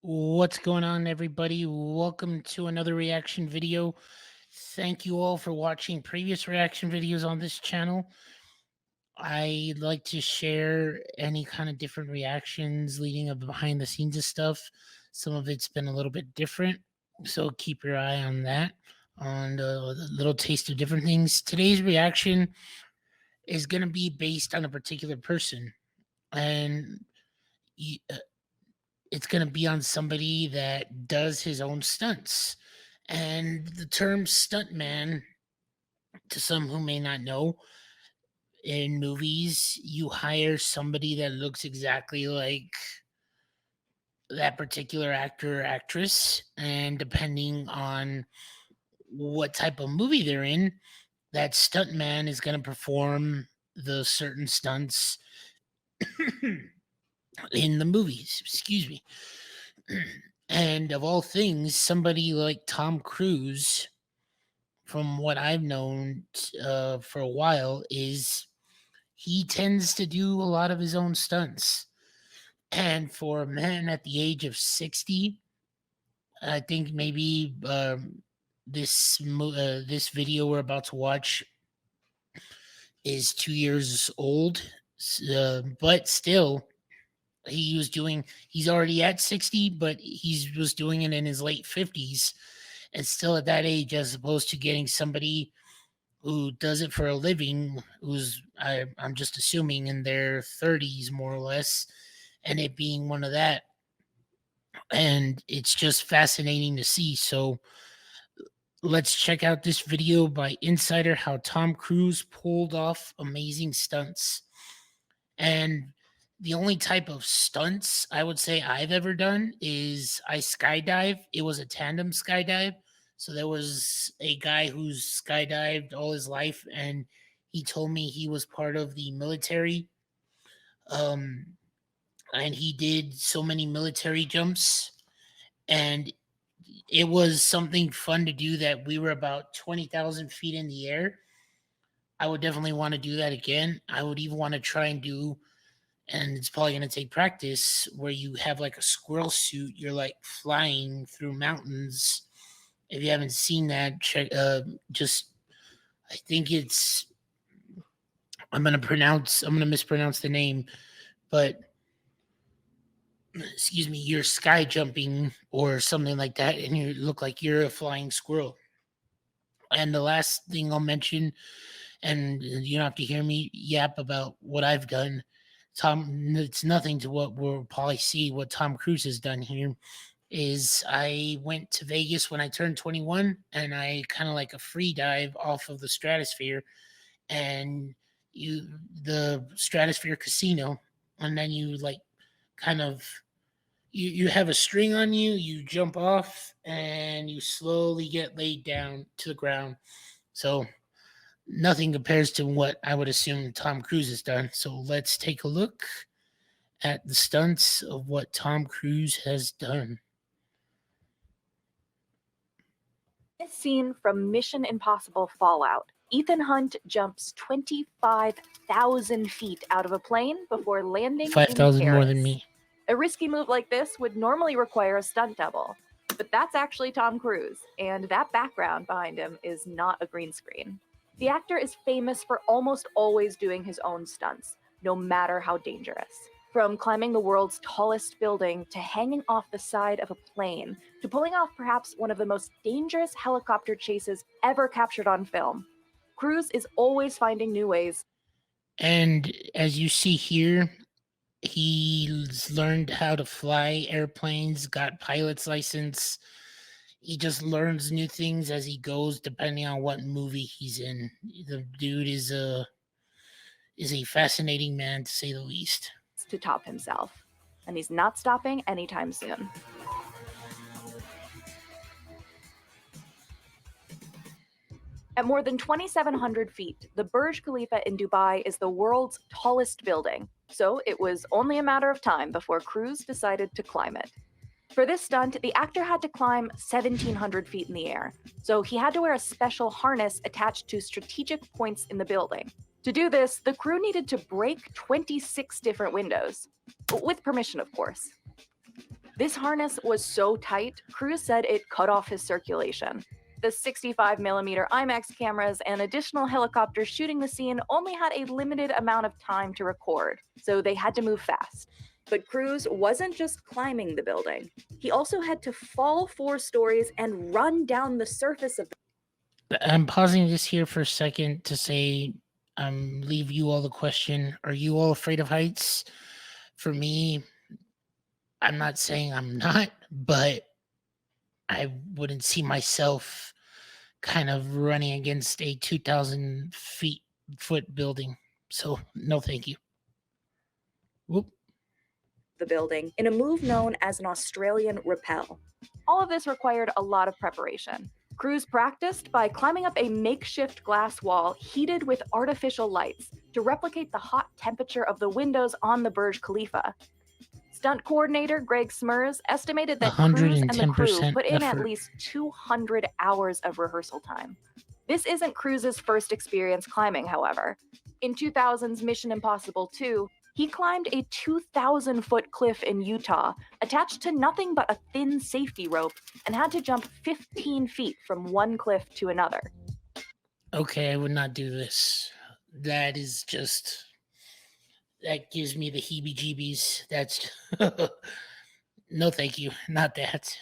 What's going on, everybody? Welcome to another reaction video. Thank you all for watching previous reaction videos on this channel. I like to share any kind of different reactions leading up behind the scenes of stuff. Some of it's been a little bit different, so keep your eye on that, on a little taste of different things. Today's reaction is going to be based on a particular person, and y- uh, it's going to be on somebody that does his own stunts. And the term stuntman, to some who may not know, in movies, you hire somebody that looks exactly like that particular actor or actress. And depending on what type of movie they're in, that stuntman is going to perform the certain stunts in the movies. Excuse me. And of all things, somebody like Tom Cruise, from what I've known for a while, is he tends to do a lot of his own stunts. And for a man at the age of 60, I think maybe this video we're about to watch is 2 years old, but still he's already at 60, but he was doing it in his late 50s, and still at that age, as opposed to getting somebody who does it for a living, I'm just assuming in their 30s more or less, and it being one of that. And it's just fascinating to see. So let's check out this video by Insider, how Tom Cruise pulled off amazing stunts. And the only type of stunts I would say I've ever done is I skydive. It was a tandem skydive. So there was a guy who's skydived all his life, and he told me he was part of the military. Um, and he did so many military jumps, and it was something fun to do. That we were about 20,000 feet in the air. I would definitely want to do that again. I would even want to try and do, and it's probably going to take practice, where you have like a squirrel suit. You're like flying through mountains. If you haven't seen that, check. Just I think it's. I'm gonna mispronounce the name, but excuse me. You're sky jumping or something like that, and you look like you're a flying squirrel. And the last thing I'll mention, and you don't have to hear me yap about what I've done. It's nothing to what we'll probably see what Tom Cruise has done here. Is I went to Vegas when I turned 21, and I kind of like a free dive off of the Stratosphere, and the Stratosphere Casino, and then you like kind of you have a string on you, you jump off, and you slowly get laid down to the ground. So nothing compares to what I would assume Tom Cruise has done. So let's take a look at the stunts of what Tom Cruise has done. This scene from Mission Impossible Fallout. Ethan Hunt jumps 25,000 feet out of a plane before landing in 5,000 more than Paris. me. A risky move like this would normally require a stunt double, but that's actually Tom Cruise, and that background behind him is not a green screen. The actor is famous for almost always doing his own stunts, no matter how dangerous. From climbing the world's tallest building to hanging off the side of a plane to pulling off perhaps one of the most dangerous helicopter chases ever captured on film, Cruise is always finding new ways. And as you see here, he's learned how to fly airplanes, got pilot's license. He just learns new things as he goes, depending on what movie he's in. The dude is a fascinating man, to say the least. To top himself, and he's not stopping anytime soon. At more than 2,700 feet, the Burj Khalifa in Dubai is the world's tallest building, so it was only a matter of time before Cruise decided to climb it. For this stunt, the actor had to climb 1,700 feet in the air, so he had to wear a special harness attached to strategic points in the building. To do this, the crew needed to break 26 different windows, with permission, of course. This harness was so tight, Cruise said it cut off his circulation. The 65mm IMAX cameras and additional helicopters shooting the scene only had a limited amount of time to record, so they had to move fast. But Cruise wasn't just climbing the building. He also had to fall 4 stories and run down the surface of the I'm pausing this here for a second to say, leave you all the question. Are you all afraid of heights? For me, I'm not saying I'm not, but I wouldn't see myself kind of running against a 2,000 foot building. So no, thank you. Whoop. the building in a move known as an Australian rappel. All of this required a lot of preparation. Cruise practiced by climbing up a makeshift glass wall heated with artificial lights to replicate the hot temperature of the windows on the Burj Khalifa. Stunt coordinator Greg Smers estimated that Cruise and the crew 110% put in at effort. least 200 hours of rehearsal time. This isn't Cruise's first experience climbing, however. In 2000's Mission Impossible 2, he climbed a 2,000-foot cliff in Utah, attached to nothing but a thin safety rope, and had to jump 15 feet from one cliff to another. Okay, I would not do this. That is just, that gives me the heebie jeebies. That's no, thank you. Not that.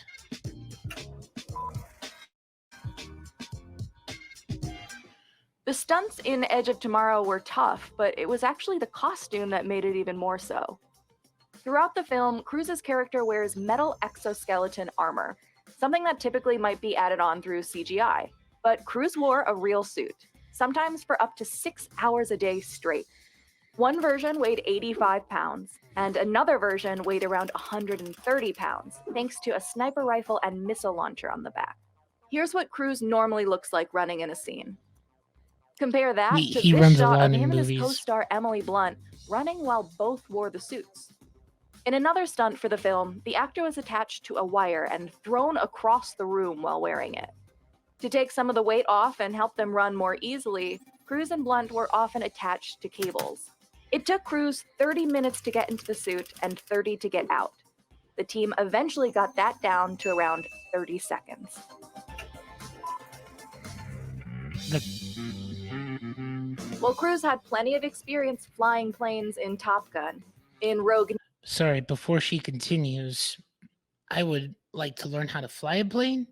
The stunts in Edge of Tomorrow were tough, but it was actually the costume that made it even more so. Throughout the film, Cruise's character wears metal exoskeleton armor, something that typically might be added on through CGI. But Cruise wore a real suit, sometimes for up to 6 hours a day straight. One version weighed 85 pounds, and another version weighed around 130 pounds, thanks to a sniper rifle and missile launcher on the back. Here's what Cruise normally looks like running in a scene. Compare that to He this runs a shot lot of in him and his movies. co-star Emily Blunt running while both wore the suits. In another stunt for the film, the actor was attached to a wire and thrown across the room while wearing it. To take some of the weight off and help them run more easily, Cruise and Blunt were often attached to cables. It took Cruise 30 minutes to get into the suit and 30 to get out. The team eventually got that down to around 30 seconds. While Cruise had plenty of experience flying planes in Top Gun, in Rogue Sorry, before she continues, I would like to learn how to fly a plane,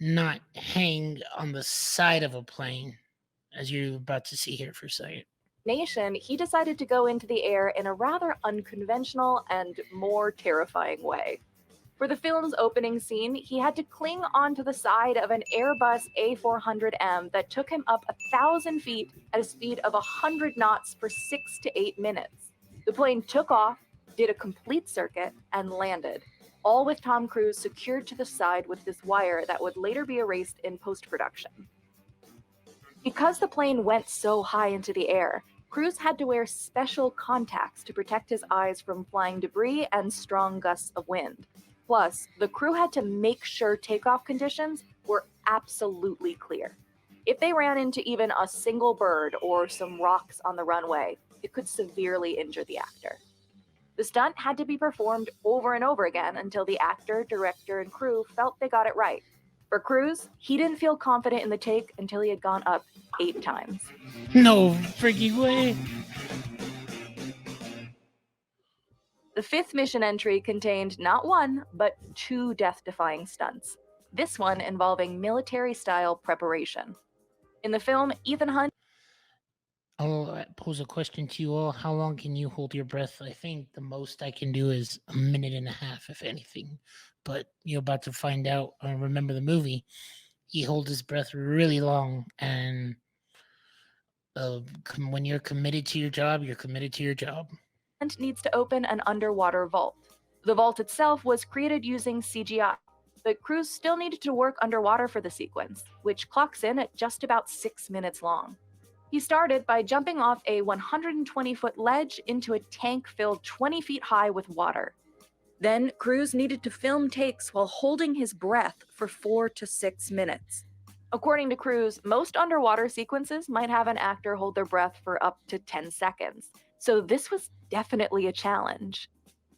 not hang on the side of a plane, as you're about to see here for a second. Nation, he decided to go into the air in a rather unconventional and more terrifying way. For the film's opening scene, he had to cling onto the side of an Airbus A400M that took him up 1,000 feet at a speed of 100 knots for 6 to 8 minutes. The plane took off, did a complete circuit, and landed, all with Tom Cruise secured to the side with this wire that would later be erased in post-production. Because the plane went so high into the air, Cruise had to wear special contacts to protect his eyes from flying debris and strong gusts of wind. Plus, the crew had to make sure takeoff conditions were absolutely clear. If they ran into even a single bird or some rocks on the runway, it could severely injure the actor. The stunt had to be performed over and over again until the actor, director, and crew felt they got it right. For Cruise, he didn't feel confident in the take until he had gone up 8 times. No freaking way. The 5th mission entry contained not one, but 2 death-defying stunts. This one involving military-style preparation. In the film, Ethan Hunt I'll pose a question to you all. How long can you hold your breath? I think the most I can do is a minute and a half, if anything. But you're about to find out. Remember the movie? He holds his breath really long, and when you're committed to your job, you're committed to your job. needs to open an underwater vault. The vault itself was created using CGI, but Cruise still needed to work underwater for the sequence, which clocks in at just about 6 minutes long. He started by jumping off a 120-foot ledge into a tank filled 20 feet high with water. Then, Cruise needed to film takes while holding his breath for 4 to 6 minutes. According to Cruise, most underwater sequences might have an actor hold their breath for up to 10 seconds, so this was definitely a challenge.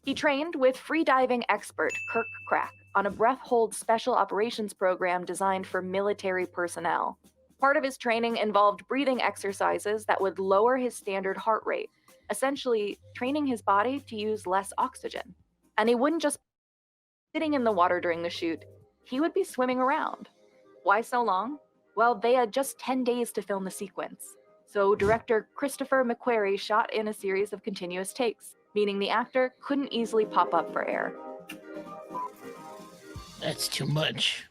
He trained with freediving expert Kirk Crack on a breath hold special operations program designed for military personnel. Part of his training involved breathing exercises that would lower his standard heart rate, essentially training his body to use less oxygen. And he wouldn't just be sitting in the water during the shoot, he would be swimming around. Why so long? Well, they had just 10 days to film the sequence. So director Christopher McQuarrie shot in a series of continuous takes, meaning the actor couldn't easily pop up for air. That's too much.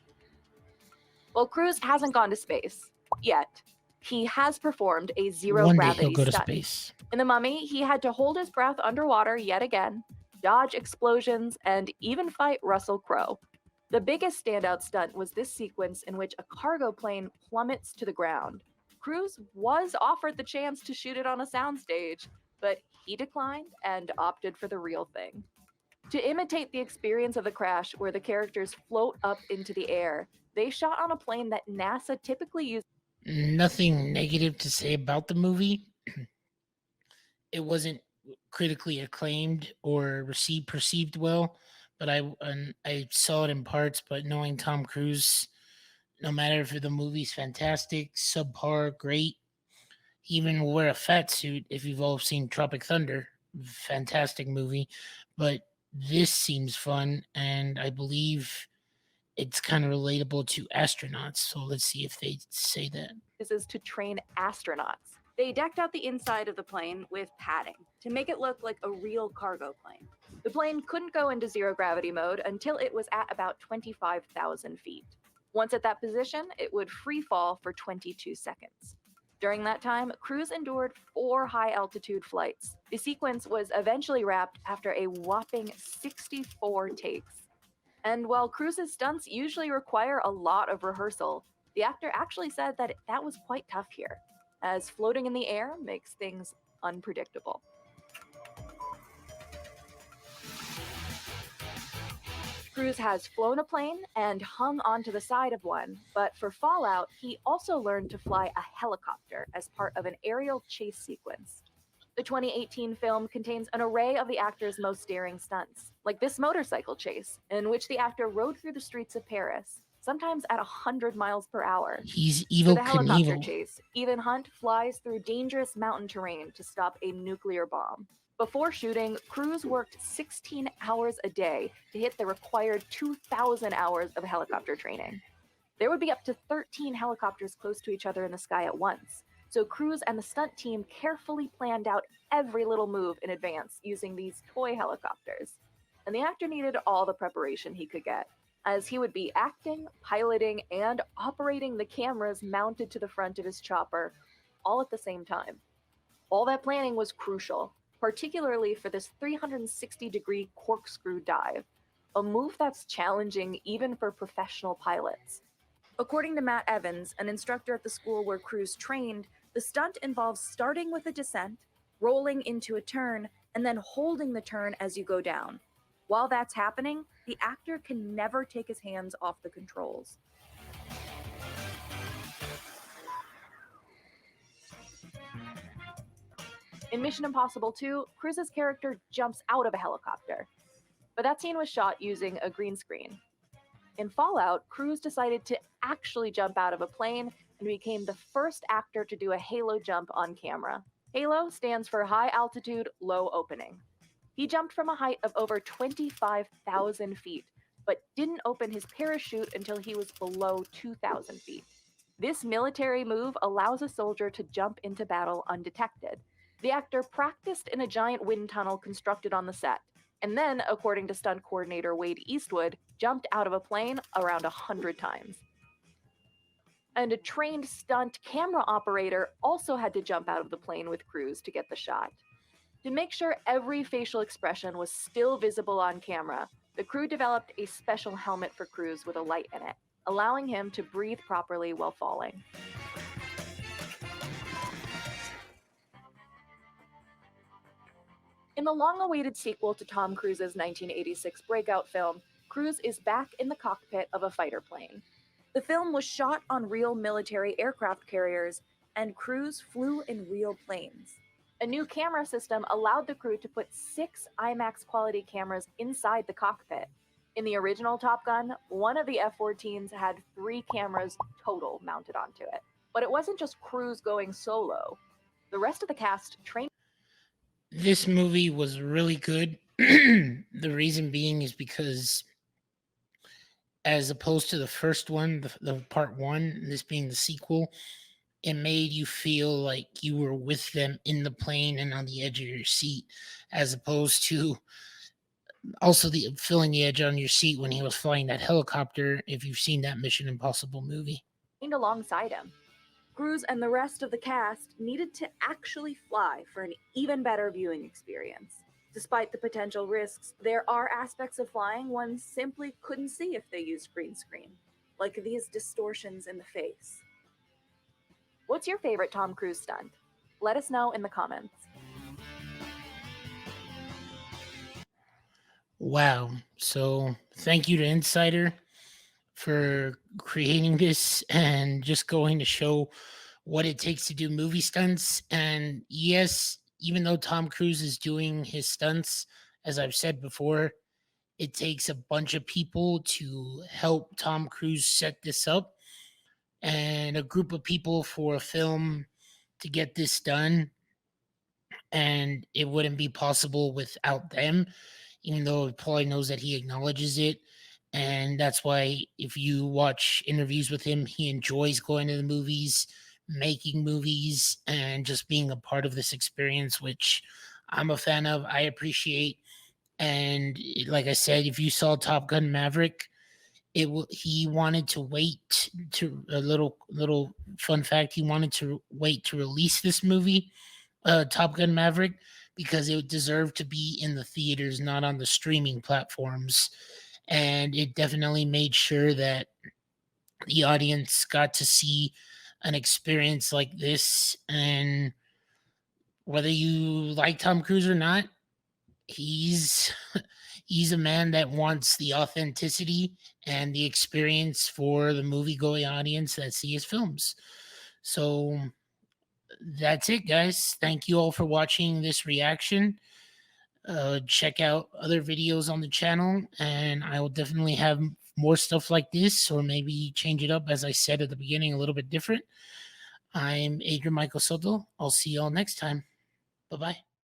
Well, Cruise hasn't gone to space yet. He has performed a zero One day gravity he'll go to stunt. space. In The Mummy, he had to hold his breath underwater yet again, dodge explosions, and even fight Russell Crowe. The biggest standout stunt was this sequence in which a cargo plane plummets to the ground. Cruise was offered the chance to shoot it on a soundstage, but he declined and opted for the real thing. To imitate the experience of the crash where the characters float up into the air, they shot on a plane that NASA typically uses. Nothing negative to say about the movie. It wasn't critically acclaimed or perceived well, but I saw it in parts. But knowing Tom Cruise, no matter if the movie's fantastic, subpar, great, he even wore a fat suit. If you've all seen Tropic Thunder, fantastic movie, but this seems fun, and I believe it's kind of relatable to astronauts. So let's see if they say that. Is to train astronauts. They decked out the inside of the plane with padding to make it look like a real cargo plane. The plane couldn't go into zero gravity mode until it was at about 25,000 feet. Once at that position, it would free fall for 22 seconds. During that time, Cruise endured 4 high altitude flights. The sequence was eventually wrapped after a whopping 64 takes. And while Cruise's stunts usually require a lot of rehearsal, the actor actually said that that was quite tough here, as floating in the air makes things unpredictable. Cruise has flown a plane and hung onto the side of one, but for Fallout, he also learned to fly a helicopter as part of an aerial chase sequence. The 2018 film contains an array of the actor's most daring stunts, like this motorcycle chase, in which the actor rode through the streets of Paris, sometimes at 100 miles per hour. He's For evil the helicopter Knievel. chase, Ethan Hunt flies through dangerous mountain terrain to stop a nuclear bomb. Before shooting, Cruise worked 16 hours a day to hit the required 2,000 hours of helicopter training. There would be up to 13 helicopters close to each other in the sky at once, so Cruise and the stunt team carefully planned out every little move in advance using these toy helicopters. And the actor needed all the preparation he could get, as he would be acting, piloting, and operating the cameras mounted to the front of his chopper, all at the same time. All that planning was crucial, particularly for this 360-degree corkscrew dive, a move that's challenging even for professional pilots. According to Matt Evans, an instructor at the school where Cruise trained, the stunt involves starting with a descent, rolling into a turn, and then holding the turn as you go down. While that's happening, the actor can never take his hands off the controls. In Mission Impossible 2, Cruise's character jumps out of a helicopter, but that scene was shot using a green screen. In Fallout, Cruise decided to actually jump out of a plane and became the first actor to do a halo jump on camera. Halo stands for High Altitude, Low Opening. He jumped from a height of over 25,000 feet, but didn't open his parachute until he was below 2,000 feet. This military move allows a soldier to jump into battle undetected. The actor practiced in a giant wind tunnel constructed on the set, and then, according to stunt coordinator Wade Eastwood, jumped out of a plane around 100 times. And a trained stunt camera operator also had to jump out of the plane with Cruise to get the shot. To make sure every facial expression was still visible on camera, the crew developed a special helmet for Cruise with a light in it, allowing him to breathe properly while falling. In the long-awaited sequel to Tom Cruise's 1986 breakout film, Cruise is back in the cockpit of a fighter plane. The film was shot on real military aircraft carriers, and Cruise flew in real planes. A new camera system allowed the crew to put 6 IMAX quality cameras inside the cockpit. In the original Top Gun, one of the F 14s had 3 cameras total mounted onto it. But it wasn't just Cruise going solo. The rest of the cast trained. This movie was really good. The reason being is because, as opposed to the first one, the part one, this being the sequel, it made you feel like you were with them in the plane and on the edge of your seat, as opposed to also the filling the edge on your seat when he was flying that helicopter. If you've seen that Mission Impossible movie, Alongside him. Cruise and the rest of the cast needed to actually fly for an even better viewing experience. Despite the potential risks, there are aspects of flying one simply couldn't see if they used green screen, like these distortions in the face. What's your favorite Tom Cruise stunt? Let us know in the comments. wow! So thank you to Insider for creating this and just going to show what it takes to do movie stunts. And yes, even though Tom Cruise is doing his stunts, as I've said before, it takes a bunch of people to help Tom Cruise set this up and a group of people for a film to get this done. And it wouldn't be possible without them, even though Paulie knows that he acknowledges it. And that's why, if you watch interviews with him, he enjoys going to the movies, making movies, and just being a part of this experience, which I'm a fan of. I appreciate. And like I said, if you saw Top Gun Maverick, he wanted to wait to a little fun fact. He wanted to wait to release this movie, Top Gun Maverick, because it deserved to be in the theaters, not on the streaming platforms. And it definitely made sure that the audience got to see an experience like this. And whether you like Tom Cruise or not, he's he's a man that wants the authenticity and the experience for the movie going audience that see his films. So that's it, guys. Thank you all for watching this reaction. Check out other videos on the channel, and I will definitely have more stuff like this, or maybe change it up, as I said at the beginning, a little bit different. I'm Adrian Michael Soto. I'll see you all next time. Bye bye.